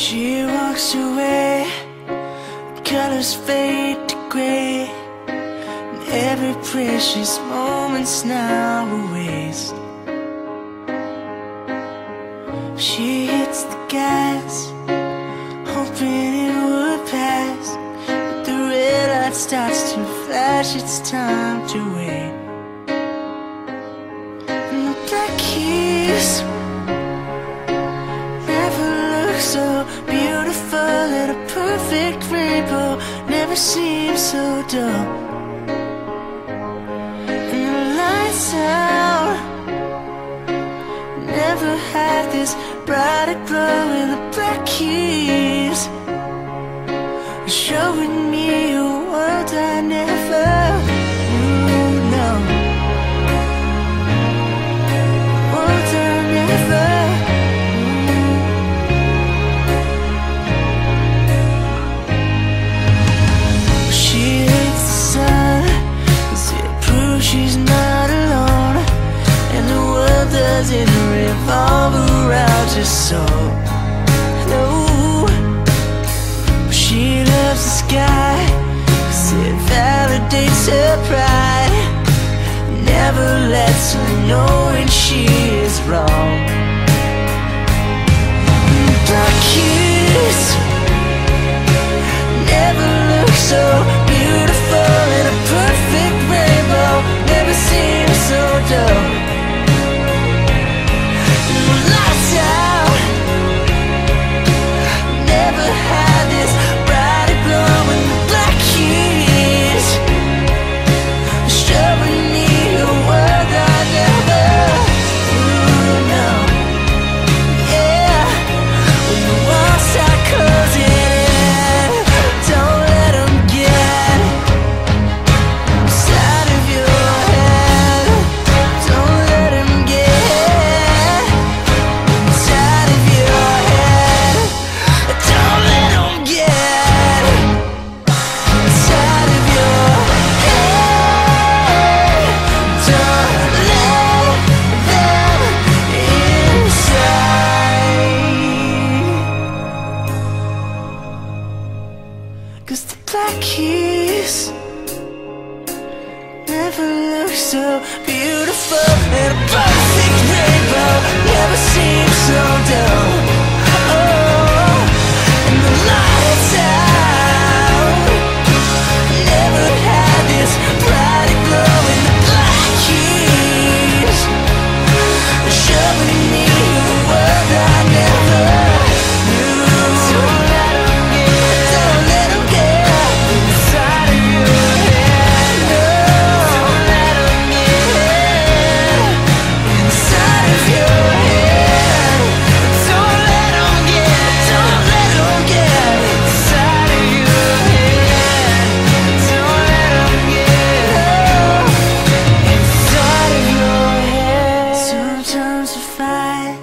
She walks away, colors fade to grey, and every precious moment's now a waste. She hits the gas, hoping it would pass, but the red light starts to flash, it's time to wait. And the black keys never look so beautiful, and a perfect rainbow never seems so dull. And the lights out never had this brighter glow, and the black keys are showing me a world I never knew. No, world I never knew. She hates the sun, 'cause it proves she's not alone, and the world doesn't revolve around her soul. No, she loves the sky, 'cause it validates her pride, never lets her know when she is wrong. Black keys never look so beautiful, and a perfect rainbow never seems so dull. Lights out never had this brighter glow, and the black keys are showing me a world I never knew. No, yeah, when the walls start closing in, don't let them get inside of your head. Don't let them get inside of your head. Don't let them get inside of your head. Don't let them inside. 'Cause the black keys never look so beautiful, and a perfect rainbow never seems so dull. Oh, and the lights out never had this bright glow, and the black keys are showing me a world I never knew. Don't let 'em get inside of your head. No, don't let 'em get inside of your head. Don't let 'em get inside of your head. Don't let 'em get inside of your head. Sometimes I fight